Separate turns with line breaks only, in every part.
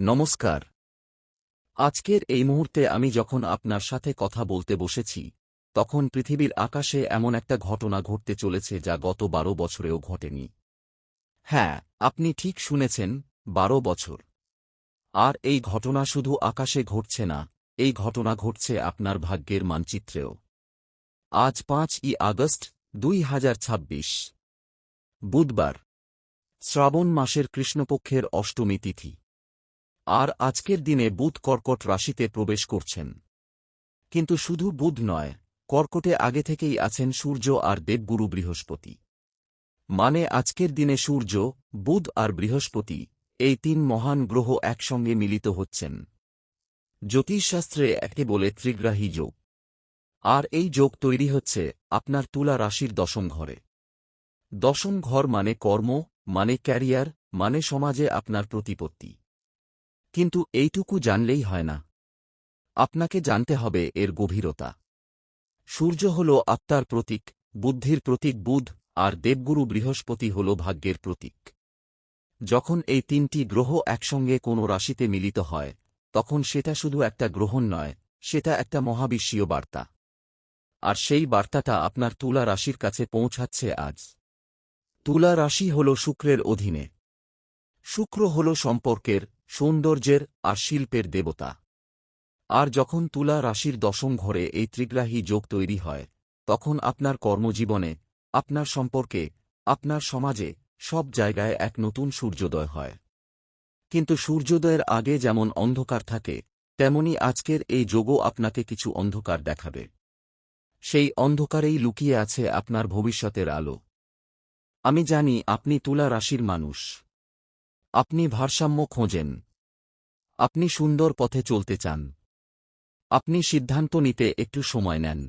নমস্কার। আজকের এই মুহূর্তে আমি যখন আপনার সাথে কথা বলতে বসেছি, তখন পৃথিবীর আকাশে এমন একটা ঘটনা ঘটতে চলেছে যা গত ১২ বছরেও ঘটেনি। হ্যাঁ, আপনি ঠিক শুনেছেন, ১২ বছর। আর এই ঘটনা শুধু আকাশে ঘটছে না, এই ঘটনা ঘটছে আপনার ভাগ্যের মানচিত্রেও। আজ ৫ই আগস্ট ২০২৬, বুধবার, শ্রাবণ মাসের কৃষ্ণপক্ষের অষ্টমী তিথি। আর আজকের দিনে বুধ কর্কট রাশিতে প্রবেশ করছেন। কিন্তু শুধু বুধ নয়, কর্কটে আগে থেকেই আছেন সূর্য আর দেবগুরু বৃহস্পতি। মানে আজকের দিনে সূর্য, বুধ আর বৃহস্পতি, এই তিন মহান গ্রহ একসঙ্গে মিলিত হচ্ছেন। জ্যোতিষশাস্ত্রে একে বলে ত্রিগ্রাহী যোগ। আর এই যোগ তৈরি হচ্ছে আপনার তুলা রাশির দশম ঘরে। দশম ঘর মানে কর্ম, মানে ক্যারিয়ার, মানে সমাজে আপনার প্রতিপত্তি। কিন্তু এইটুকু জানলেই হয় না, আপনাকে জানতে হবে এর গভীরতা। সূর্য হল আত্মার প্রতীক, বুদ্ধির প্রতীক বুধ, আর দেবগুরু বৃহস্পতি হল ভাগ্যের প্রতীক। যখন এই তিনটি গ্রহ একসঙ্গে কোনো রাশিতে মিলিত হয়, তখন সেটা শুধু একটা গ্রহণ নয়, সেটা একটা মহাবিশ্বীয় বার্তা। আর সেই বার্তাটা আপনার তুলা রাশির কাছে পৌঁছাচ্ছে আজ। তুলা রাশি হল শুক্রের অধীনে। শুক্র হল সম্পর্কের, সৌন্দর্যের আর শিল্পের দেবতা। আর যখন তুলা রাশির দশম ঘরে এই ত্রিগ্রাহী যোগ তৈরি হয়, তখন আপনার কর্মজীবনে, আপনার সম্পর্কে, আপনার সমাজে, সব জায়গায় এক নতুন সূর্যোদয় হয়। কিন্তু সূর্যোদয়ের আগে যেমন অন্ধকার থাকে, তেমনি আজকের এই যোগও আপনাকে কিছু অন্ধকার দেখাবে। সেই অন্ধকারেই লুকিয়ে আছে আপনার ভবিষ্যতের আলো। আমি জানি আপনি তুলা রাশির মানুষ। আপনি ভারসাম্য খোঁজেন। আপনি সুন্দর পথে চলতে চান। আপনি সিদ্ধান্ত নিতে একটু সময় নেন।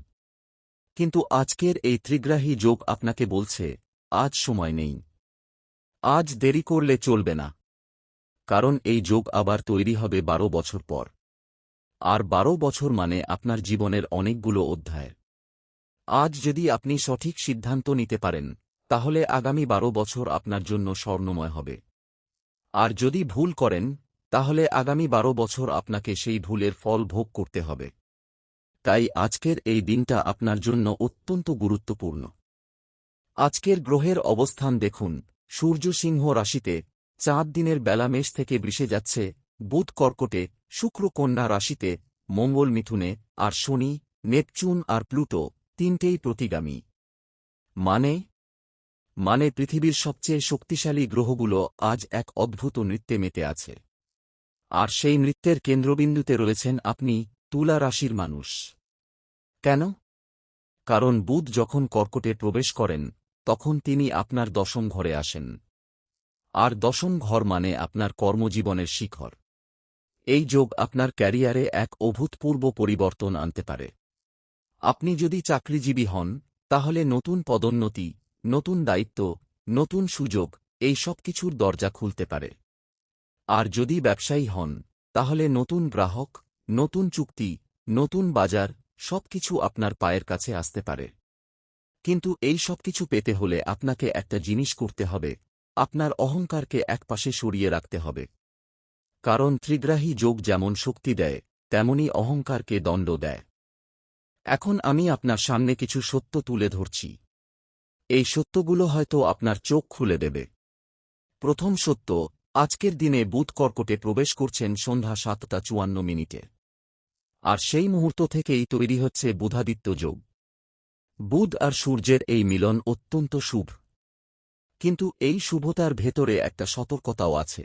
কিন্তু আজকের এই ত্রিগ্রাহী যোগ আপনাকে বলছে, আজ সময় নেই। আজ দেরি করলে চলবে না। কারণ এই যোগ আবার তৈরি হবে ১২ বছর পর। আর ১২ বছর মানে আপনার জীবনের অনেকগুলো অধ্যায়। আজ যদি আপনি সঠিক সিদ্ধান্ত নিতে পারেন, তাহলে আগামী ১২ বছর আপনার জন্য স্বর্ণময় হবে। আর যদি ভুল করেন, তাহলে আগামী ১২ বছর আপনাকে সেই ভুলের ফল ভোগ করতে হবে। তাই আজকের এই দিনটা আপনার জন্য অত্যন্ত গুরুত্বপূর্ণ। আজকের গ্রহের অবস্থান দেখুন, সূর্য সিংহ রাশিতে, চাঁদ দিনের বেলা মেষ থেকে বৃষে যাচ্ছে, বুধ কর্কটে, শুক্র কন্যা রাশিতে, মঙ্গল মিথুনে, আর শনি, নেপচুন আর প্লুটো, তিনটেই প্রতিগামী। মানে পৃথিবীর সবচেয়ে শক্তিশালী গ্রহগুলো আজ এক অদ্ভুত নৃত্যে মেতে আছে। আর সেই নৃত্যের কেন্দ্রবিন্দুতে রয়েছেন আপনি, তুলা রাশির মানুষ। কেন? কারণ বুধ যখন কর্কটে প্রবেশ করেন, তখন তিনি আপনার দশম ঘরে আসেন। আর দশম ঘর মানে আপনার কর্মজীবনের শিখর। এই যোগ আপনার ক্যারিয়ারে এক অভূতপূর্ব পরিবর্তন আনতে পারে। আপনি যদি চাকরিজীবী হন, তাহলে নতুন পদোন্নতি, নতুন দায়িত্ব, নতুন সুযোগ, এই সব কিছুর দরজা খুলতে পারে। আর যদি ব্যবসায়ী হন, তাহলে নতুন গ্রাহক, নতুন চুক্তি, নতুন বাজার, সবকিছু আপনার পায়ের কাছে আসতে পারে। কিন্তু এই সবকিছু পেতে হলে আপনাকে একটা জিনিস করতে হবে, আপনার অহংকারকে একপাশে সরিয়ে রাখতে হবে। কারণ ত্রিগ্রাহী যোগ যেমন শক্তি দেয়, তেমনি অহংকারকে দণ্ড দেয়। এখন আমি আপনার সামনে কিছু সত্য তুলে ধরছি। এই সত্যগুলো হয়তো আপনার চোখ খুলে দেবে। প্রথম সত্য, আজকের দিনে বুধ কর্কটে প্রবেশ করছেন সন্ধ্যা ৭টা ৫৪। আর সেই মুহূর্ত থেকেই তৈরি হচ্ছে বুধাদিত্য যোগ। বুধ আর সূর্যের এই মিলন অত্যন্ত শুভ। কিন্তু এই শুভতার ভেতরে একটা সতর্কতাও আছে।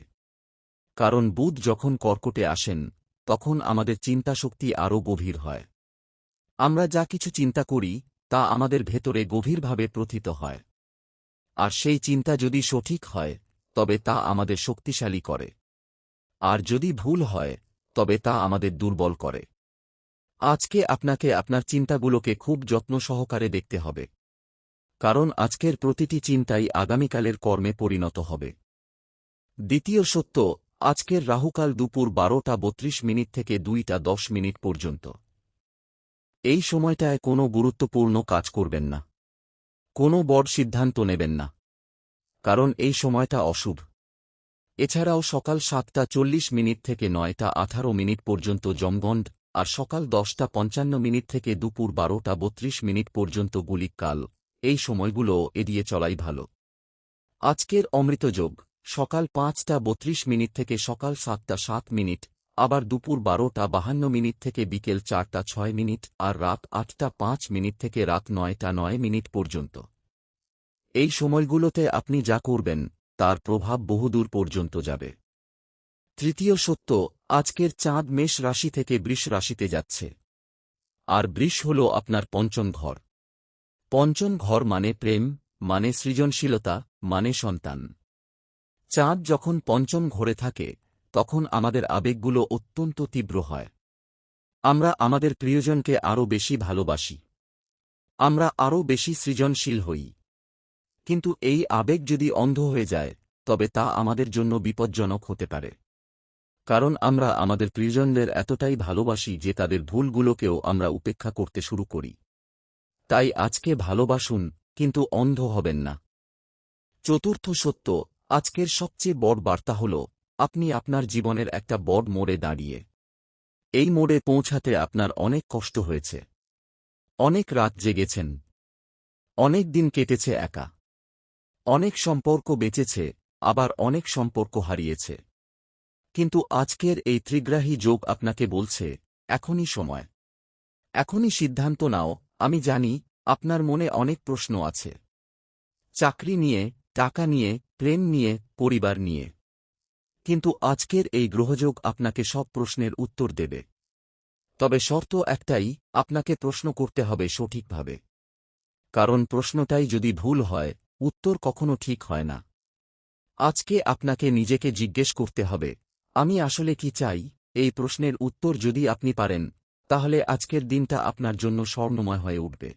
কারণ বুধ যখন কর্কটে আসেন, তখন আমাদের চিন্তাশক্তি আরও গভীর হয়। আমরা যা কিছু চিন্তা করি, তা আমাদের ভেতরে গভীরভাবে প্রথিত হয়। আর সেই চিন্তা যদি সঠিক হয়, তবে তা আমাদের শক্তিশালী করে। আর যদি ভুল হয়, তবে তা আমাদের দুর্বল করে। আজকে আপনাকে আপনার চিন্তাগুলোকে খুব যত্ন সহকারে দেখতে হবে। কারণ আজকের প্রতিটি চিন্তাই আগামীকালের কর্মে পরিণত হবে। দ্বিতীয় সত্য, আজকের রাহুকাল দুপুর ১২টা ৩২ থেকে ২টা ১০ পর্যন্ত। এই সময়টায় কোনো গুরুত্বপূর্ণ কাজ করবেন না। কোনো বড় সিদ্ধান্ত নেবেন না। কারণ এই সময়টা অশুভ। এছাড়াও সকাল 7:40 থেকে 9:18 পর্যন্ত যমগণ্ড, আর সকাল 10:55 থেকে দুপুর 12:32 পর্যন্ত গুলিক কাল। এই সময়গুলো এড়িয়ে চলাই ভালো। আজকের অমৃতযোগ সকাল 5:32 থেকে সকাল 7:07, আবার দুপুর 12:52 থেকে বিকেল 4:06, আর রাত 8:05 থেকে রাত 9:09 পর্যন্ত। এই সময়গুলোতে আপনি যা করবেন তার প্রভাব বহুদূর পর্যন্ত যাবে। তৃতীয় সত্য, আজকের চাঁদ মেষ রাশি থেকে বৃষ রাশিতে যাচ্ছে, আর বৃষ হল আপনার পঞ্চম ঘর। পঞ্চম ঘর মানে প্রেম, মানে সৃজনশীলতা, মানে সন্তান। চাঁদ যখন পঞ্চম ঘরে থাকে তখন আমাদের আবেগগুলো অত্যন্ত তীব্র হয়। আমরা আমাদের প্রিয়জনকে আরও বেশি ভালোবাসি, আমরা আরও বেশি সৃজনশীল হই। কিন্তু এই আবেগ যদি অন্ধ হয়ে যায় তবে তা আমাদের জন্য বিপজ্জনক হতে পারে। কারণ আমরা আমাদের প্রিয়জনদের এতটাই ভালোবাসি যে তাদের ভুলগুলোকেও আমরা উপেক্ষা করতে শুরু করি। তাই আজকে ভালোবাসুন, কিন্তু অন্ধ হবেন না। চতুর্থ সত্য, আজকের সবচেয়ে বড় বার্তা হল আপনি আপনার জীবনের একটা বড় মোড়ে দাঁড়িয়ে। এই মোড়ে পৌঁছাতে আপনার অনেক কষ্ট হয়েছে, অনেক রাত জেগেছেন, অনেক দিন কেটেছে একা, অনেক সম্পর্ক বেঁচেছে, আবার অনেক সম্পর্ক হারিয়েছে। কিন্তু আজকের এই ত্রিগ্রাহী যোগ আপনাকে বলছে, এখনই সময়, এখনই সিদ্ধান্ত নাও। আমি জানি আপনার মনে অনেক প্রশ্ন আছে, চাকরি নিয়ে, টাকা নিয়ে, প্রেম নিয়ে, পরিবার নিয়ে। কিন্তু আজকের এই গ্রহযোগ আপনাকে সব প্রশ্নের উত্তর দেবে। তবে শর্ত একটাই, আপনাকে প্রশ্ন করতে হবে সঠিকভাবে। কারণ প্রশ্নটাই যদি ভুল হয়, উত্তর কখনো ঠিক হয় না। আজকে আপনাকে নিজেকে জিজ্ঞেস করতে হবে, আমি আসলে কি চাই? এই প্রশ্নের উত্তর যদি আপনি পারেন, তাহলে আজকের দিনটা আপনার জন্য স্বর্ণময় হয়ে উঠবে।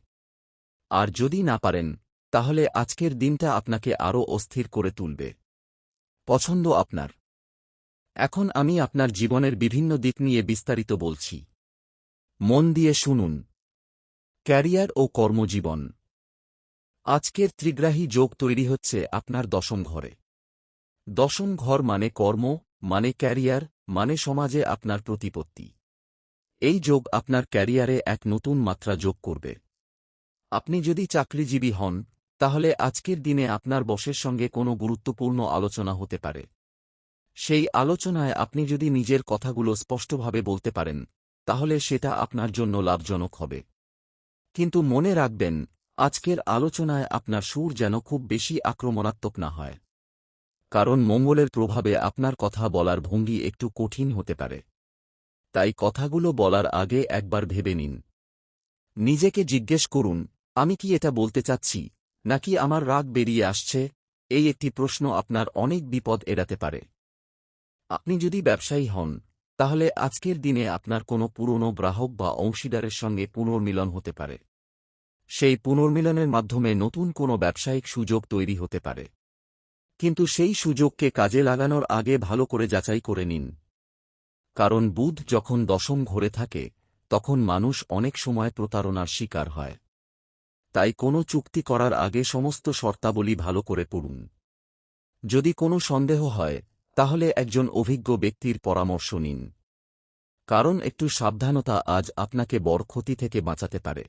আর যদি না পারেন, তাহলে আজকের দিনটা আপনাকে আরও অস্থির করে তুলবে। পছন্দ আপনার। এখন আমি আপনার জীবনের বিভিন্ন দিক নিয়ে বিস্তারিত বলছি, মন দিয়ে শুনুন। ক্যারিয়ার ও কর্মজীবন। আজকের ত্রিগ্রাহী যোগ তৈরি হচ্ছে আপনার দশম ঘরে। দশম ঘর মানে কর্ম, মানে ক্যারিয়ার, মানে সমাজে আপনার প্রতিপত্তি। এই যোগ আপনার ক্যারিয়ারে এক নতুন মাত্রা যোগ করবে। আপনি যদি চাকরিজীবী হন, তাহলে আজকের দিনে আপনার বসের সঙ্গে কোনো গুরুত্বপূর্ণ আলোচনা হতে পারে। সেই আলোচনায় আপনি যদি নিজের কথাগুলো স্পষ্টভাবে বলতে পারেন, তাহলে সেটা আপনার জন্য লাভজনক হবে। কিন্তু মনে রাখবেন, আজকের আলোচনায় আপনার সুর যেন খুব বেশি আক্রমণাত্মক না হয়। কারণ মঙ্গলের প্রভাবে আপনার কথা বলার ভঙ্গি একটু কঠিন হতে পারে। তাই কথাগুলো বলার আগে একবার ভেবে নিন। নিজেকে জিজ্ঞেস করুন, আমি কি এটা বলতে চাচ্ছি, নাকি আমার রাগ বেরিয়ে আসছে? এই একটি প্রশ্ন আপনার অনেক বিপদ এড়াতে পারে। আপনি যদি ব্যবসায়ী হন, তাহলে আজকের দিনে আপনার কোনো পুরনো গ্রাহক বা অংশীদারের সঙ্গে পুনর্মিলন হতে পারে। সেই পুনর্মিলনের মাধ্যমে নতুন কোনো ব্যবসায়িক সুযোগ তৈরি হতে পারে। কিন্তু সেই সুযোগকে কাজে লাগানোর আগে ভালো করে যাচাই করে নিন। কারণ বুধ যখন দশম ঘরে থাকে, তখন মানুষ অনেক সময় প্রতারণার শিকার হয়। তাই কোনো চুক্তি করার আগে সমস্ত শর্তাবলী ভালো করে পড়ুন। যদি কোনো সন্দেহ হয়, তাহলে একজন অভিজ্ঞ ব্যক্তির পরামর্শ নিন। কারণ একটু সাবধানতা আজ আপনাকে বড় ক্ষতি থেকে বাঁচাতে পারে।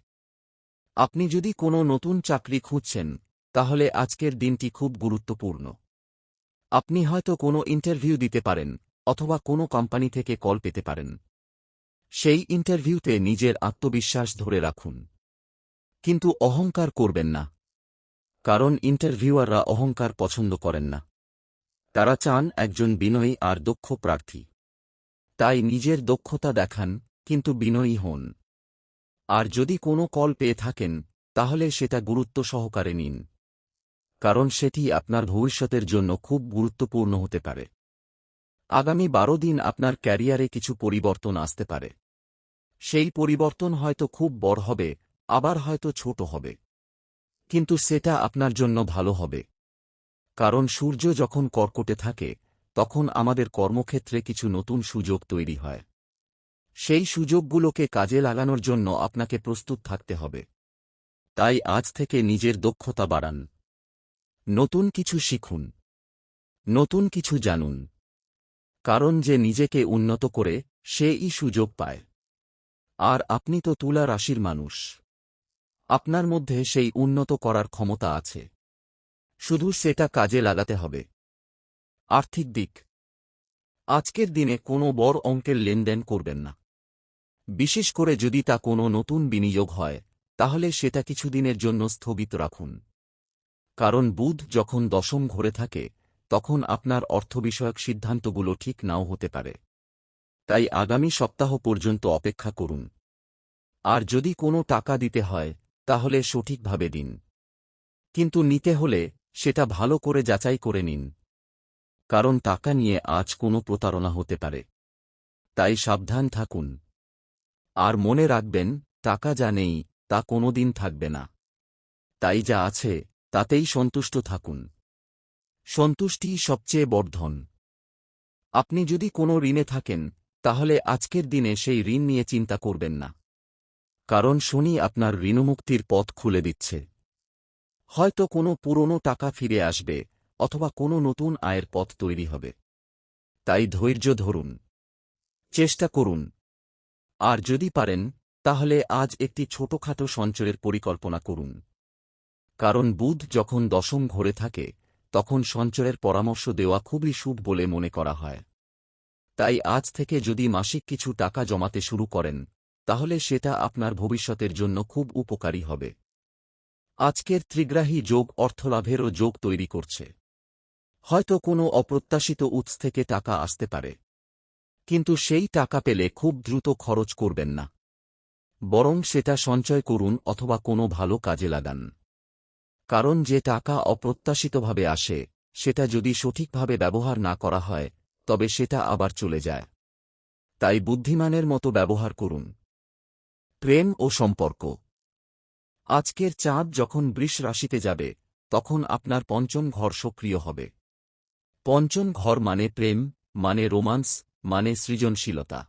আপনি যদি কোনো নতুন চাকরি খুঁজছেন, তাহলে আজকের দিনটি খুব গুরুত্বপূর্ণ। আপনি হয়তো কোনো ইন্টারভিউ দিতে পারেন, অথবা কোনো কোম্পানি থেকে কল পেতে পারেন। সেই ইন্টারভিউতে নিজের আত্মবিশ্বাস ধরে রাখুন। কিন্তু অহংকার করবেন না। কারণ ইন্টারভিউয়াররা অহংকার পছন্দ করেন না। তারা চান একজন বিনয়ী আর দক্ষ প্রার্থী। তাই নিজের দক্ষতা দেখান, কিন্তু বিনয়ী হন। আর যদি কোনো কল পেয়ে থাকেন, তাহলে সেটা গুরুত্ব সহকারে নিন। কারণ সেটি আপনার ভবিষ্যতের জন্য খুব গুরুত্বপূর্ণ হতে পারে। আগামী 12 দিন আপনার ক্যারিয়ারে কিছু পরিবর্তন আসতে পারে। সেই পরিবর্তন হয়তো খুব বড় হবে, আবার হয়তো ছোট হবে। কিন্তু সেটা আপনার জন্য ভালো হবে। কারণ সূর্য যখন কর্কটে থাকে, তখন আমাদের কর্মক্ষেত্রে কিছু নতুন সুযোগ তৈরি হয়। সেই সুযোগগুলোকে কাজে লাগানোর জন্য আপনাকে প্রস্তুত থাকতে হবে। তাই আজ থেকে নিজের দক্ষতা বাড়ান। নতুন কিছু শিখুন। নতুন কিছু জানুন। কারণ যে নিজেকে উন্নত করে সেই সুযোগ পায়। আর আপনি তো তুলা রাশির মানুষ। আপনার মধ্যে সেই উন্নত করার ক্ষমতা আছে। শুধু সেটা কাজে লাগাতে হবে। আর্থিক দিক। আজকের দিনে কোনো বড় অঙ্কের লেনদেন করবেন না। বিশেষ করে যদি তা কোনো নতুন বিনিয়োগ হয়, তাহলে সেটা কিছুদিনের জন্য স্থগিত রাখুন। কারণ বুধ যখন দশম ঘরে থাকে, তখন আপনার অর্থবিষয়ক সিদ্ধান্তগুলো ঠিক নাও হতে পারে। তাই আগামী সপ্তাহ পর্যন্ত অপেক্ষা করুন। আর যদি কোনো টাকা দিতে হয়, তাহলে সঠিকভাবে দিন। কিন্তু নিতে হলে সেটা ভালো করে যাচাই করে নিন। কারণ টাকা নিয়ে আজ কোনো প্রতারণা হতে পারে। তাই সাবধান থাকুন। আর মনে রাখবেন, টাকা যা নেই তা কোনোদিন থাকবে না। তাই যা আছে তাতেই সন্তুষ্ট থাকুন। সন্তুষ্টিই সবচেয়ে বড় ধন। আপনি যদি কোনো ঋণে থাকেন, তাহলে আজকের দিনে সেই ঋণ নিয়ে চিন্তা করবেন না। কারণ শনি আপনার ঋণমুক্তির পথ খুলে দিচ্ছে। হয়তো কোনো পুরনো টাকা ফিরে আসবে, অথবা কোনো নতুন আয়ের পথ তৈরি হবে। তাই ধৈর্য ধরুন। চেষ্টা করুন। আর যদি পারেন, তাহলে আজ একটি ছোটখাটো সঞ্চয়ের পরিকল্পনা করুন। কারণ বুধ যখন দশম ঘরে থাকে, তখন সঞ্চয়ের পরামর্শ দেওয়া খুবই শুভ বলে মনে করা হয়। তাই আজ থেকে যদি মাসিক কিছু টাকা জমাতে শুরু করেন, তাহলে সেটা আপনার ভবিষ্যতের জন্য খুব উপকারী হবে। আজকের ত্রিগ্রাহী যোগ অর্থলাভেরও যোগ তৈরি করছে। হয়তো কোনো অপ্রত্যাশিত উৎস থেকে টাকা আসতে পারে। কিন্তু সেই টাকা পেলে খুব দ্রুত খরচ করবেন না। বরং সেটা সঞ্চয় করুন অথবা কোনো ভালো কাজে লাগান। কারণ যে টাকা অপ্রত্যাশিতভাবে আসে, সেটা যদি সঠিকভাবে ব্যবহার না করা হয়, তবে সেটা আবার চলে যায়। তাই বুদ্ধিমানের মতো ব্যবহার করুন। প্রেম ও সম্পর্ক। আজকের চাঁদ যখন বৃষ রাশিতে যাবে, তখন আপনার পঞ্চম ঘর সক্রিয় হবে। পঞ্চম ঘর মানে প্রেম, মানে রোমান্স, মানে সৃজনশীলতা।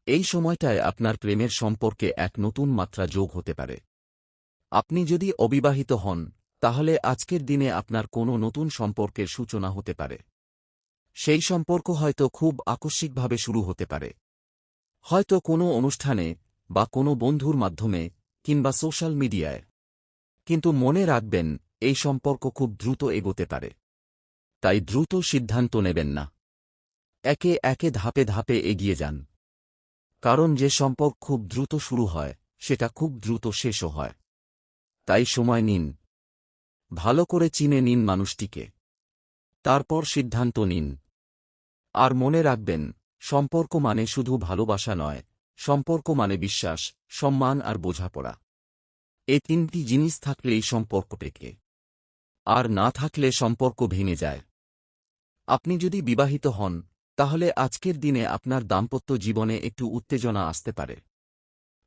এই সময়টায় আপনার প্রেমের সম্পর্কে এক নতুন মাত্রা যোগ হতে পারে। আপনি যদি অবিবাহিত হন, তাহলে আজকের দিনে আপনার কোনো নতুন সম্পর্কের সূচনা হতে পারে। সেই সম্পর্ক হয়তো খুব আকস্মিকভাবে শুরু হতে পারে। হয়তো কোনো অনুষ্ঠানে, বা কোনো বন্ধুর মাধ্যমে, কিংবা সোশ্যাল মিডিয়ায়। কিন্তু মনে রাখবেন, এই সম্পর্ক খুব দ্রুত এগোতে পারে। তাই দ্রুত সিদ্ধান্ত নেবেন না। একে একে ধাপে ধাপে এগিয়ে যান। কারণ যে সম্পর্ক খুব দ্রুত শুরু হয়, সেটা খুব দ্রুত শেষও হয়। তাই সময় নিন। ভালো করে চিনে নিন মানুষটিকে। তারপর সিদ্ধান্ত নিন। আর মনে রাখবেন, সম্পর্ক মানে শুধু ভালোবাসা নয়, সম্পর্ক মানে বিশ্বাস, সম্মান আর বোঝাপড়া। এই তিনটি জিনিস থাকলেই সম্পর্ক টেকে। আর না থাকলে সম্পর্ক ভেঙে যায়। আপনি যদি বিবাহিত হন, তাহলে আজকের দিনে আপনার দাম্পত্য জীবনে একটু উত্তেজনা আসতে পারে।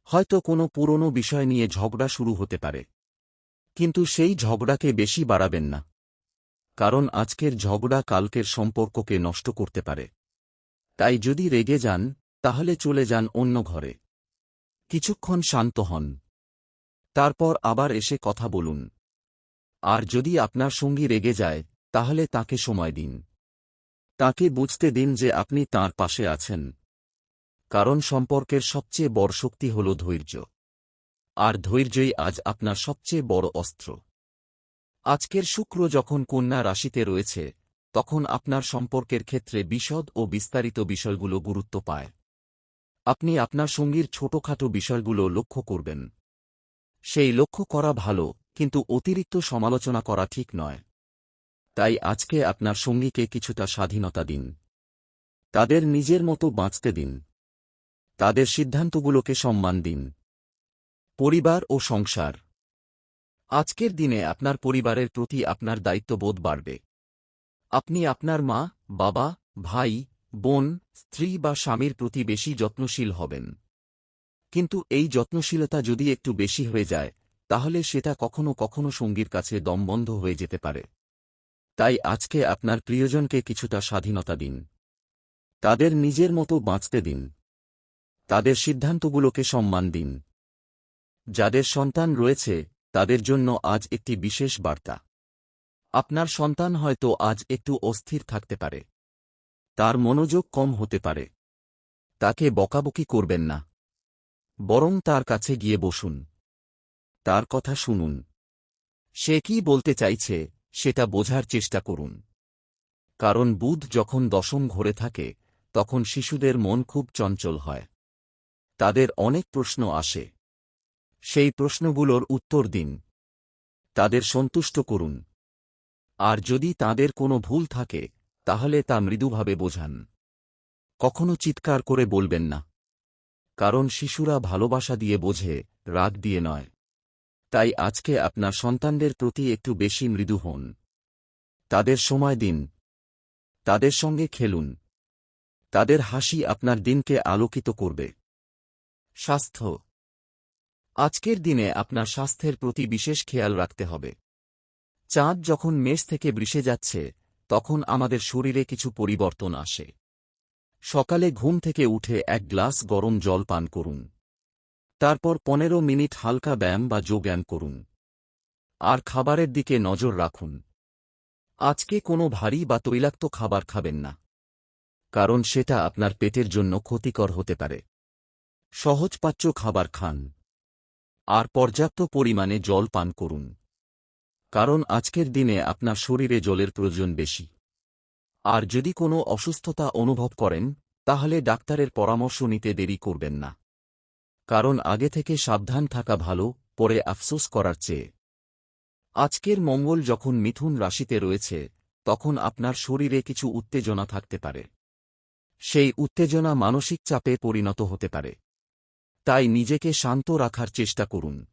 হয়তো কোনো পুরনো বিষয় নিয়ে ঝগড়া শুরু হতে পারে। কিন্তু সেই ঝগড়াকে বেশি বাড়াবেন না। কারণ আজকের ঝগড়া কালকের সম্পর্ককে নষ্ট করতে পারে। তাই যদি রেগে যান, তাহলে চলে যান অন্য ঘরে। কিছুক্ষণ শান্ত হন। তারপর আবার এসে কথা বলুন। আর যদি আপনার সঙ্গী রেগে যায়, তাহলে তাকে সময় দিন। তাকে বুঝতে দিন যে আপনি তাঁর পাশে আছেন। কারণ সম্পর্কের সবচেয়ে বড় শক্তি হল ধৈর্য। আর ধৈর্যই আজ আপনার সবচেয়ে বড় অস্ত্র। আজকের শুক্র যখন কন্যা রাশিতে রয়েছে, তখন আপনার সম্পর্কের ক্ষেত্রে বিশদ ও বিস্তারিত বিষয়গুলো গুরুত্ব পায়। আপনি আপনার সঙ্গীর ছোটখাটো বিষয়গুলো লক্ষ্য করবেন। সেই লক্ষ্য করা ভালো, কিন্তু অতিরিক্ত সমালোচনা করা ঠিক নয়। তাই আজকে আপনার সঙ্গীকে কিছুটা স্বাধীনতা দিন। তাদের নিজের মতো বাঁচতে দিন। তাদের সিদ্ধান্তগুলোকে সম্মান দিন। পরিবার ও সংসার। আজকের দিনে আপনার পরিবারের প্রতি আপনার দায়িত্ববোধ বাড়বে। আপনি আপনার মা, বাবা, ভাই, বোন, স্ত্রী বা স্বামীর প্রতি বেশি যত্নশীল হবেন। কিন্তু এই যত্নশীলতা যদি একটু বেশি হয়ে যায়, তাহলে সেটা কখনো কখনো সঙ্গীর কাছে দমবন্ধ হয়ে যেতে পারে। তাই আজকে আপনার প্রিয়জনকে কিছুটা স্বাধীনতা দিন। তাদের নিজের মতো বাঁচতে দিন। তাদের সিদ্ধান্তগুলোকে সম্মান দিন। যাদের সন্তান রয়েছে, তাদের জন্য আজ একটি বিশেষ বার্তা। আপনার সন্তান হয়তো আজ একটু অস্থির থাকতে পারে। তার মনোযোগ কম হতে পারে। তাকে বকাবকি করবেন না, বরং তার কাছে গিয়ে বসুন। তার কথা শুনুন। সে কি বলতে চাইছে সেটা বোঝার চেষ্টা করুন। কারণ বুধ যখন দশম ঘরে থাকে তখন শিশুদের মন খুব চঞ্চল হয়। তাদের অনেক প্রশ্ন আসে। সেই প্রশ্নগুলোর উত্তর দিন। তাদের সন্তুষ্ট করুন। আর যদি তাদের কোনো ভুল থাকে তাহলে তা মৃদুভাবে বোঝান। কখনো চিৎকার করে বলবেন না। কারণ শিশুরা ভালোবাসা দিয়ে বোঝে, রাগ দিয়ে নয়। তাই আজকে আপনার সন্তানদের প্রতি একটু বেশি মৃদু হন। তাদের সময় দিন। তাদের সঙ্গে খেলুন। তাদের হাসি আপনার দিনকে আলোকিত করবে। স্বাস্থ্য। আজকের দিনে আপনার স্বাস্থ্যের প্রতি বিশেষ খেয়াল রাখতে হবে। চাঁদ যখন মেষ থেকে বৃষে যাচ্ছে তখন আমাদের শরীরে কিছু পরিবর্তন আসে। সকালে ঘুম থেকে উঠে এক গ্লাস গরম জল পান করুন। তারপর 15 মিনিট হালকা ব্যায়াম বা যোগব্যায়াম করুন। আর খাবারের দিকে নজর রাখুন। আজকে কোনো ভারী বা তৈলাক্ত খাবার খাবেন না। কারণ সেটা আপনার পেটের জন্য ক্ষতিকর হতে পারে। সহজপাচ্য খাবার খান। আর পর্যাপ্ত পরিমাণে জল পান করুন। কারণ আজকের দিনে আপনার শরীরে জলের প্রয়োজন বেশি। আর যদি কোনো অসুস্থতা অনুভব করেন তাহলে ডাক্তারের পরামর্শ নিতে দেরি করবেন না। কারণ আগে থেকে সাবধান থাকা ভালো, পরে আফসোস করার চেয়ে। আজকের মঙ্গল যখন মিথুন রাশিতে রয়েছে তখন আপনার শরীরে কিছু উত্তেজনা থাকতে পারে। সেই উত্তেজনা মানসিক চাপে পরিণত হতে পারে। তাই নিজেকে শান্ত রাখার চেষ্টা করুন।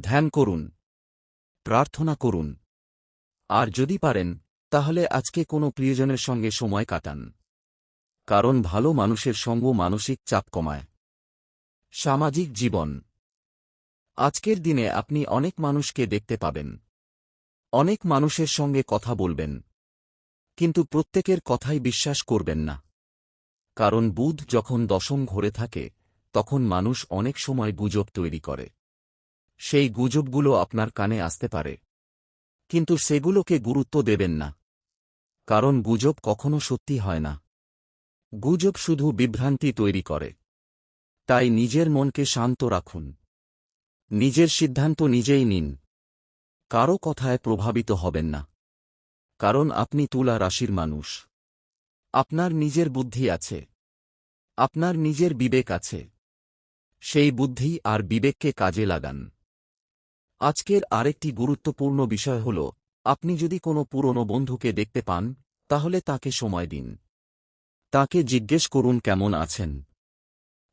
ধ্যান করুন। প্রার্থনা করুন। আর যদি পারেন তাহলে আজকে কোনো প্রিয়জনের সঙ্গে সময় কাটান। কারণ ভালো মানুষের সঙ্গ মানসিক চাপ কমায়। সামাজিক জীবন। আজকের দিনে আপনি অনেক মানুষকে দেখতে পাবেন। অনেক মানুষের সঙ্গে কথা বলবেন। কিন্তু প্রত্যেকের কথাই বিশ্বাস করবেন না। কারণ বুধ যখন দশম ঘরে থাকে তখন মানুষ অনেক সময় গুজব তৈরি করে। সেই গুজবগুলো আপনার কানে আসতে পারে। কিন্তু সেগুলোকে গুরুত্ব দেবেন না। কারণ গুজব কখনো সত্যি হয় না। গুজব শুধু বিভ্রান্তি তৈরি করে। তাই নিজের মনকে শান্ত রাখুন। নিজের সিদ্ধান্ত নিজেই নিন। কারো কথায় প্রভাবিত হবেন না। কারণ আপনি তুলা রাশির মানুষ। আপনার নিজের বুদ্ধি আছে। আপনার নিজের বিবেক আছে। সেই বুদ্ধি আর বিবেককে কাজে লাগান। আজকের আরেকটি গুরুত্বপূর্ণ বিষয় হল, আপনি যদি কোনো পুরনো বন্ধুকে দেখতে পান তাহলে তাকে সময় দিন। তাকে জিজ্ঞেস করুন কেমন আছেন।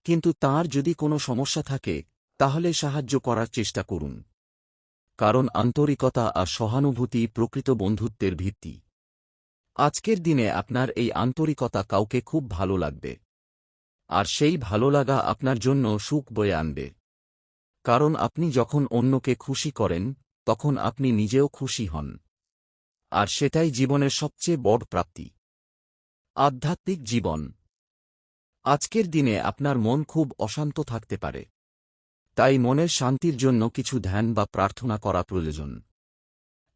কিন্তু তার যদি কোনো সমস্যা থাকে তাহলে সাহায্য করার চেষ্টা করুন। কারণ আন্তরিকতা আর সহানুভূতি প্রকৃত বন্ধুত্বের ভিত্তি। আজকের দিনে আপনার এই আন্তরিকতা কাউকে খুব ভালো লাগবে। আর সেই ভালো লাগা আপনার জন্য সুখ বয়ে আনবে। কারণ আপনি যখন অন্যকে খুশি করেন তখন আপনি নিজেও খুশি হন। আর সেটাই জীবনের সবচেয়ে বড় প্রাপ্তি। আধ্যাত্মিক জীবন। আজকের দিনে আপনার মন খুব অশান্ত থাকতে পারে। তাই মনের শান্তির জন্য কিছু ধ্যান বা প্রার্থনা করা প্রয়োজন।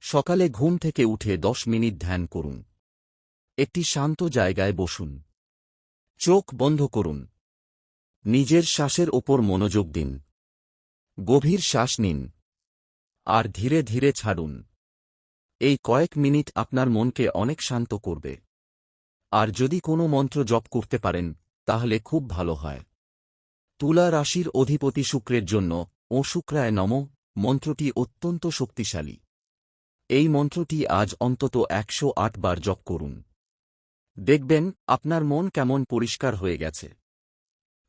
সকালে ঘুম থেকে উঠে 10 মিনিট ধ্যান করুন। একটি শান্ত জায়গায় বসুন। চোখ বন্ধ করুন। নিজের শ্বাসের ওপর মনোযোগ দিন। গভীর শ্বাস নিন। আর ধীরে ধীরে ছাড়ুন। এই কয়েক মিনিট আপনার মনকে অনেক শান্ত করবে। আর যদি কোনো মন্ত্র জপ করতে পারেন তাহলে খুব ভালো হয়। তুলা রাশির অধিপতি শুক্রের জন্য ও শুক্রায় নমঃ মন্ত্রটি অত্যন্ত শক্তিশালী। এই মন্ত্রটি আজ অন্তত 108 বার জপ করুন। দেখবেন আপনার মন কেমন পরিষ্কার হয়ে গেছে।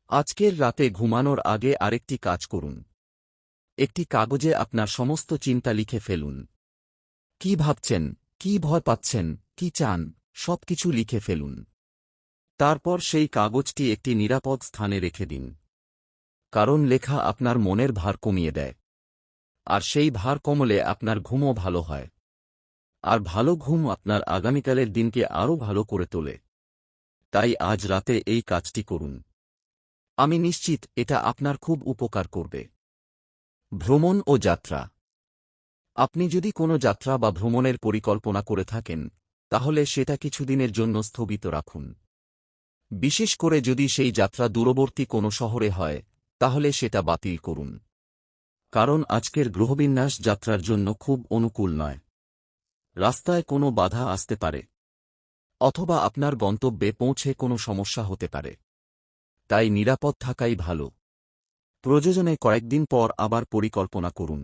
আজকের রাতে ঘুমানোর আগে আরেকটি কাজ করুন। একটি কাগজে আপনার সমস্ত চিন্তা লিখে ফেলুন। কি ভাবছেন, কি ভয় পাচ্ছেন, কি চান, সবকিছু লিখে ফেলুন। তারপর সেই কাগজটি একটি নিরাপদ স্থানে রেখে দিন। কারণ লেখা আপনার মনের ভার কমিয়ে দেয়। আর সেই ভার কমলে আপনার ঘুমও ভালো হয়। আর ভালো ঘুম আপনার আগামীকালের দিনকে আরও ভালো করে তোলে। তাই আজ রাতে এই কাজটি করুন। আমি নিশ্চিত এটা আপনার খুব উপকার করবে। ভ্রমণ ও যাত্রা। আপনি যদি কোনো যাত্রা বা ভ্রমণের পরিকল্পনা করে থাকেন তাহলে সেটা কিছুদিনের জন্য স্থগিত রাখুন। বিশেষ করে যদি সেই যাত্রা দূরবর্তী কোনো শহরে হয় তাহলে সেটা বাতিল করুন। কারণ আজকের গ্রহবিন্যাস যাত্রার জন্য খুব অনুকূল নয়। রাস্তায় কোনো বাধা আসতে পারে, অথবা আপনার গন্তব্যে পৌঁছে কোনো সমস্যা হতে পারে। তাই নিরাপদ থাকাই ভালো। প্রয়োজনে কয়েকদিন পর আবার পরিকল্পনা করুন।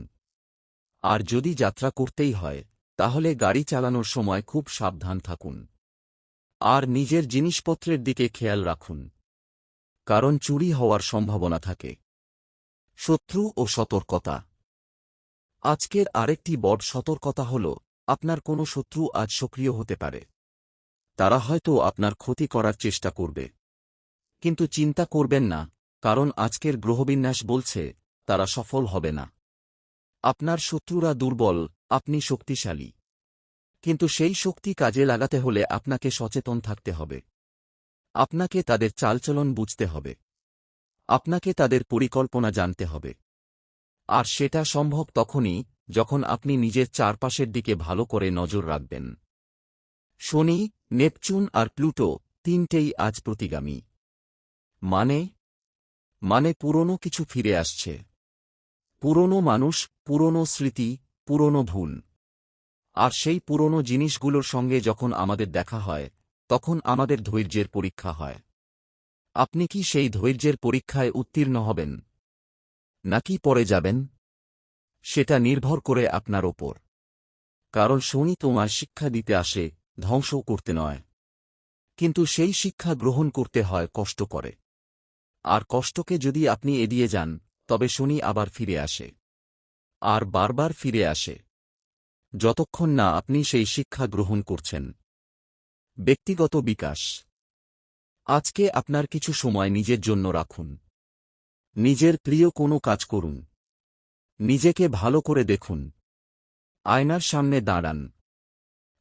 আর যদি যাত্রা করতেই হয় তাহলে গাড়ি চালানোর সময় খুব সাবধান থাকুন। আর নিজের জিনিসপত্রের দিকে খেয়াল রাখুন, কারণ চুরি হওয়ার সম্ভাবনা থাকে। শত্রু ও সতর্কতা। আজকের আরেকটি বড় সতর্কতা হল, আপনার কোনো শত্রু আজ সক্রিয় হতে পারে। তারা হয়তো আপনার ক্ষতি করার চেষ্টা করবে। কিন্তু চিন্তা করবেন না, কারণ আজকের গ্রহবিন্যাস বলছে তারা সফল হবে না। আপনার শত্রুরা দুর্বল, আপনি শক্তিশালী। কিন্তু সেই শক্তি কাজে লাগাতে হলে আপনাকে সচেতন থাকতে হবে। আপনাকে তাদের চালচলন বুঝতে হবে। আপনাকে তাদের পরিকল্পনা জানতে হবে। আর সেটা সম্ভব তখনই যখন আপনি নিজের চারপাশের দিকে ভালো করে নজর রাখবেন। শনি, নেপচুন আর প্লুটো তিনটেই আজ প্রতিগামী। মানে পুরনো কিছু ফিরে আসছে। পুরনো মানুষ, পুরনো স্মৃতি, পুরনো ভুল। আর সেই পুরনো জিনিসগুলোর সঙ্গে যখন আমাদের দেখা হয় তখন আমাদের ধৈর্যের পরীক্ষা হয়। আপনি কি সেই ধৈর্যের পরীক্ষায় উত্তীর্ণ হবেন, নাকি পড়ে যাবেন? সেটা নির্ভর করে আপনার ওপর। কারণ শনি তোমার শিক্ষা দিতে আসে, ধ্বংস করতে নয়। কিন্তু সেই শিক্ষা গ্রহণ করতে হয় কষ্ট করে। আর কষ্টকে যদি আপনি এড়িয়ে যান তবে শনি আবার ফিরে আসে। আর বারবার ফিরে আসে, যতক্ষণ না আপনি সেই শিক্ষা গ্রহণ করছেন। ব্যক্তিগত বিকাশ। আজকে আপনার কিছু সময় নিজের জন্য রাখুন। নিজের প্রিয় কোনো কাজ করুন। নিজেকে ভালো করে দেখুন। আয়নার সামনে দাঁড়ান।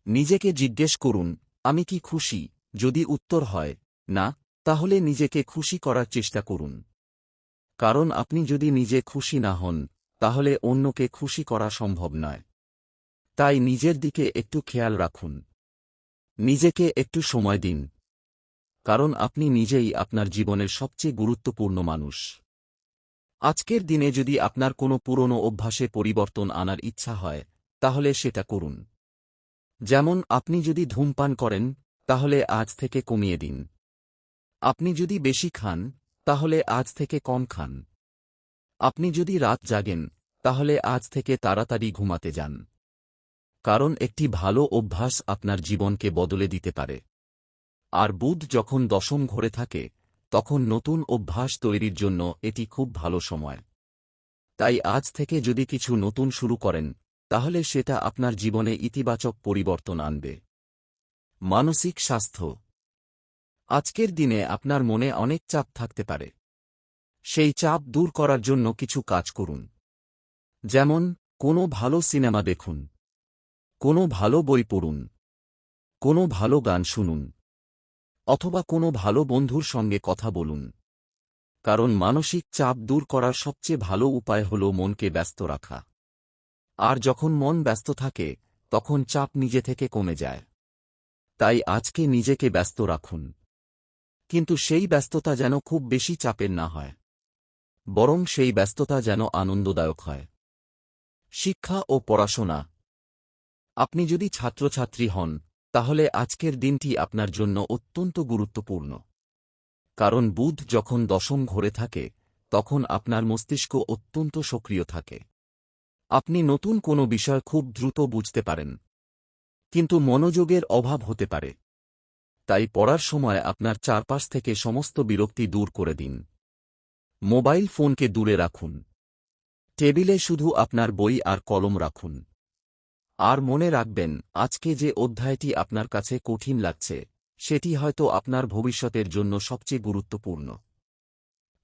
নিজেকে জিজ্ঞেস করুন, আমি কি খুশি? যদি উত্তর হয় না, তাহলে নিজেকে খুশি করার চেষ্টা করুন। কারণ আপনি যদি নিজে খুশি না হন তাহলে অন্যকে খুশি করা সম্ভব নয়। তাই নিজের দিকে একটু খেয়াল রাখুন। নিজেকে একটু সময় দিন। কারণ আপনি নিজেই আপনার জীবনের সবচেয়ে গুরুত্বপূর্ণ মানুষ। আজকের দিনে যদি আপনার কোনো পুরনো অভ্যাসে পরিবর্তন আনার ইচ্ছা হয় তাহলে সেটা করুন। যেমন আপনি যদি ধূমপান করেন তাহলে আজ থেকে কমিয়ে দিন। আপনি যদি বেশি খান তাহলে আজ থেকে কম খান। আপনি যদি রাত জাগেন তাহলে আজ থেকে তাড়াতাড়ি ঘুমাতে যান। কারণ একটি ভালো অভ্যাস আপনার জীবনকে বদলে দিতে পারে। আর বুধ যখন দশম ঘরে থাকে তখন নতুন অভ্যাস তৈরির জন্য এটি খুব ভালো সময়। তাই আজ থেকে যদি কিছু নতুন শুরু করেন তাহলে সেটা আপনার জীবনে ইতিবাচক পরিবর্তন আনবে। মানসিক স্বাস্থ্য। আজকের দিনে আপনার মনে অনেক চাপ থাকতে পারে। সেই চাপ দূর করার জন্য কিছু কাজ করুন। যেমন কোনো ভালো সিনেমা দেখুন, কোনো ভালো বই পড়ুন, কোনো ভালো গান শুনুন, অথবা কোনো ভালো বন্ধুর সঙ্গে কথা বলুন। কারণ মানসিক চাপ দূর করার সবচেয়ে ভালো উপায় হল মনকে ব্যস্ত রাখা। আর যখন মন ব্যস্ত থাকে তখন চাপ নিজে থেকে কমে যায়। তাই আজকে নিজেকে ব্যস্ত রাখুন। কিন্তু সেই ব্যস্ততা যেন খুব বেশি চাপের না হয়, বরং সেই ব্যস্ততা যেন আনন্দদায়ক হয়। শিক্ষা ও পড়াশোনা। আপনি যদি ছাত্রছাত্রী হন তাহলে আজকের দিনটি আপনার জন্য অত্যন্ত গুরুত্বপূর্ণ। কারণ বুধ যখন দশম ঘরে থাকে তখন আপনার মস্তিষ্ক অত্যন্ত সক্রিয় থাকে। আপনি নতুন কোনো বিষয় খুব দ্রুত বুঝতে পারেন, কিন্তু মনোযোগের অভাব হতে পারে। তাই পড়ার সময় আপনার চারপাশ থেকে সমস্ত বিরক্তি দূর করে দিন। মোবাইল ফোনকে দূরে রাখুন। টেবিলে শুধু আপনার বই আর কলম রাখুন। আর মনে রাখবেন, আজকে যে অধ্যায়টি আপনার কাছে কঠিন লাগছে সেটি হয়তো আপনার ভবিষ্যতের জন্য সবচেয়ে গুরুত্বপূর্ণ।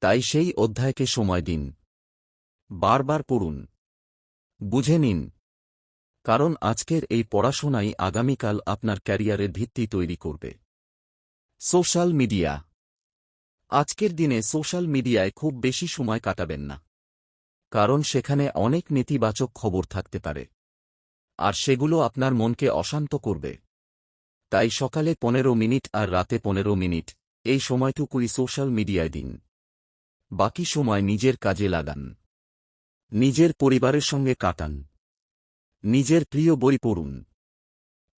তাই সেই অধ্যায়কে সময় দিন। বারবার পড়ুন, বুঝে নিন। কারণ আজকের এই পড়াশোনাই আগামীকাল আপনার ক্যারিয়ারের ভিত্তি তৈরি করবে। Social media. আজকের দিনে সোশ্যাল মিডিয়ায় খুব বেশি সময় কাটাবেন না। কারণ সেখানে অনেক নেতিবাচক খবর থাকতে পারে। আর সেগুলো আপনার মনকে অশান্ত করবে। তাই সকালে 15 মিনিট আর রাতে 15 মিনিট এই সময়টুকুই সোশ্যাল মিডিয়ায় দিন। বাকি সময় নিজের কাজে লাগান। নিজের পরিবারের সঙ্গে কাটান। নিজের প্রিয় বই পড়ুন।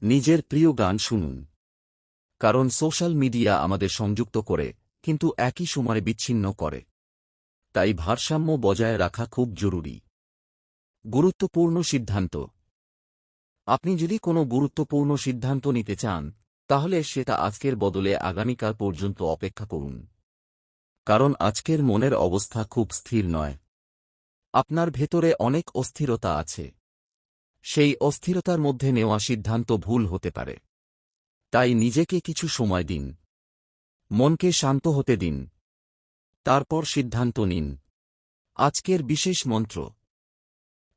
নিজের প্রিয় গান শুনুন। কারণ সোশ্যাল মিডিয়া আমাদের সংযুক্ত করে, কিন্তু একই সময় বিচ্ছিন্ন করে। তাই ভারসাম্য বজায় রাখা খুব জরুরি। গুরুত্বপূর্ণ সিদ্ধান্ত। আপনি যদি কোনো গুরুত্বপূর্ণ সিদ্ধান্ত নিতে চান, তাহলে সেটা আজকের বদলে আগামীকাল পর্যন্ত অপেক্ষা করুন। কারণ আজকের মনের অবস্থা খুব স্থির নয়। আপনার ভেতরে অনেক অস্থিরতা আছে। সেই অস্থিরতার মধ্যে নেওয়া সিদ্ধান্ত ভুল হতে পারে। তাই নিজেকে কিছু সময় দিন। মনকে শান্ত হতে দিন। তারপর সিদ্ধান্ত নিন। আজকের বিশেষ মন্ত্র।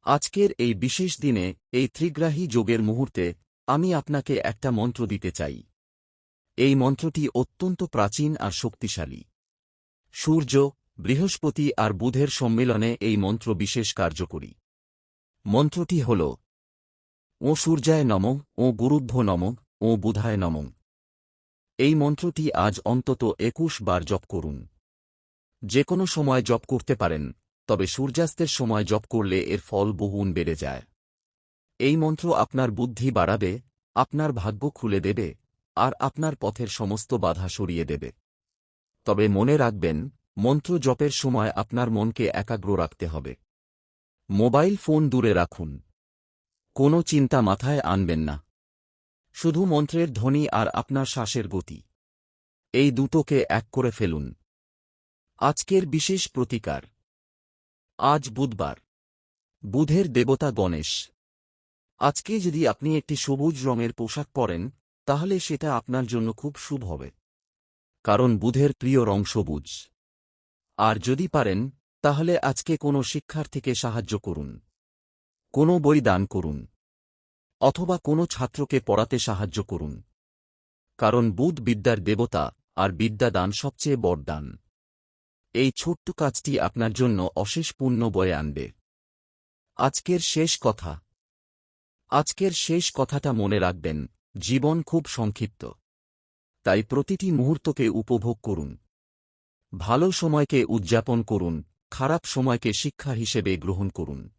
আজকের এই বিশেষ দিনে, এই ত্রিগ্রাহী যোগের মুহূর্তে, আমি আপনাকে একটা মন্ত্র দিতে চাই। এই মন্ত্রটি অত্যন্ত প্রাচীন আর শক্তিশালী। সূর্য, বৃহস্পতি আর বুধের সম্মিলনে এই মন্ত্র বিশেষ কার্যকরী। মন্ত্রটি হল: ও সূর্যায় নমঃ, ও গুরুভ্যো নমঃ, ও বুধায় নমঃ। এই মন্ত্রটি আজ অন্তত 21 বার জপ করুন। যে কোনো সময় জপ করতে পারেন, তবে সূর্যাস্তের সময় জপ করলে এর ফল বহুগুণ বেড়ে যায়। এই মন্ত্র আপনার বুদ্ধি বাড়াবে, আপনার ভাগ্য খুলে দেবে, আর আপনার পথের সমস্ত বাধা সরিয়ে দেবে। তবে মনে রাখবেন, মন্ত্র জপের সময় আপনার মনকে একাগ্র রাখতে হবে। মোবাইল ফোন দূরে রাখুন। কোনো চিন্তা মাথায় আনবেন না। শুধু মন্ত্রের ধ্বনি আর আপনার শ্বাসের গতি, এই দুটোকে এক করে ফেলুন। আজকের বিশেষ প্রতিকার। আজ বুধবার। বুধের দেবতা গণেশ। আজকে যদি আপনি একটি সবুজ রঙের পোশাক পরেন, তাহলে সেটা আপনার জন্য খুব শুভ হবে। কারণ বুধের প্রিয় রং সবুজ। আর যদি পারেন, তাহলে আজকে কোনো শিক্ষার্থীকে সাহায্য করুন। কোনো বই দান করুন। অথবা কোনো ছাত্রকে পড়াতে সাহায্য করুন। কারণ বুধ বিদ্যার দেবতা, আর বিদ্যা দান সবচেয়ে বড় দান। এই ছোট্ট কাজটি আপনার জন্য অশেষ পুণ্য বয়ে আনবে। আজকের শেষ কথা। আজকের শেষ কথাটা মনে রাখবেন, জীবন খুব সংক্ষিপ্ত। তাই প্রতিটি মুহূর্তকে উপভোগ করুন। ভালো সময়কে উদযাপন করুন, খারাপ সময়কে শিক্ষা হিসেবে গ্রহণ করুন।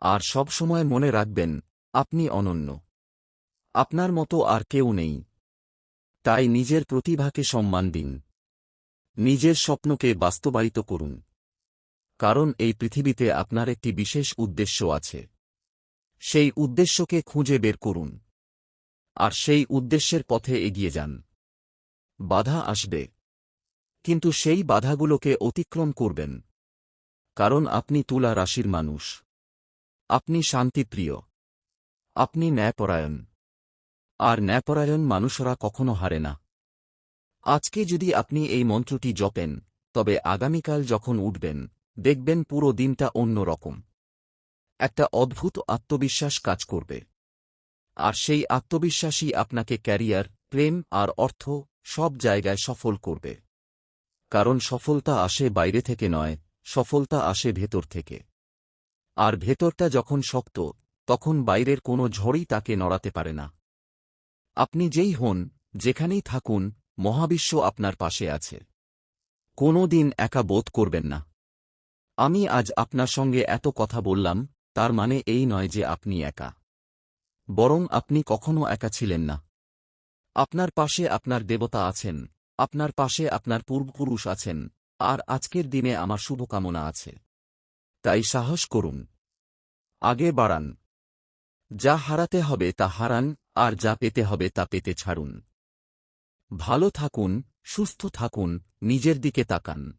আর সব সময় মনে রাখবেন, আপনি অনন্য। আপনার মতো আর কেউ নেই। তাই নিজের প্রতিভাকে সম্মান দিন। নিজের স্বপ্নকে বাস্তবায়িত করুন। কারণ এই পৃথিবীতে আপনার একটি বিশেষ উদ্দেশ্য আছে। সেই উদ্দেশ্যকে খুঁজে বের করুন। আর সেই উদ্দেশ্যের পথে এগিয়ে যান। বাধা আসবে, কিন্তু সেই বাধাগুলোকে অতিক্রম করবেন। কারণ আপনি তুলা রাশির মানুষ। আপনি শান্তিপ্রিয়। আপনি ন্যায়পরায়ণ। আর ন্যায়পরায়ণ মানুষরা কখনো হারে না। আজকে যদি আপনি এই মন্ত্রটি জপেন, তবে আগামীকাল যখন উঠবেন, দেখবেন পুরো দিনটা অন্য রকম। একটা অদ্ভুত আত্মবিশ্বাস কাজ করবে। আর সেই আত্মবিশ্বাসই আপনাকে ক্যারিয়ার, প্রেম আর অর্থ সব জায়গায় সফল করবে। কারণ সফলতা আসে বাইরে থেকে নয়, সফলতা আসে ভেতর থেকে। আর ভেতরটা যখন শক্ত, তখন বাইরের কোনো ঝড়ই তাকে নড়াতে পারে না। আপনি যেই হন, যেখানেই থাকুন, মহাবিশ্ব আপনার পাশে আছে। কোনো দিন একা বোধ করবেন না। আমি আজ আপনার সঙ্গে এত কথা বললাম, তার মানে এই নয় যে আপনি একা। বরং আপনি কখনো একা ছিলেন না। আপনার পাশে আপনার দেবতা আছেন, আপনার পাশে আপনার পূর্বপুরুষ আছেন, আর আজকের দিনে আমার শুভকামনা আছে। তাই সাহস করুন। আগে বাড়ান। যা হারাতে হবে তা হারান, আর যা পেতে হবে তা পেতে ছাড়ুন। ভালো থাকুন, সুস্থ থাকুন, নিজের দিকে তাকান।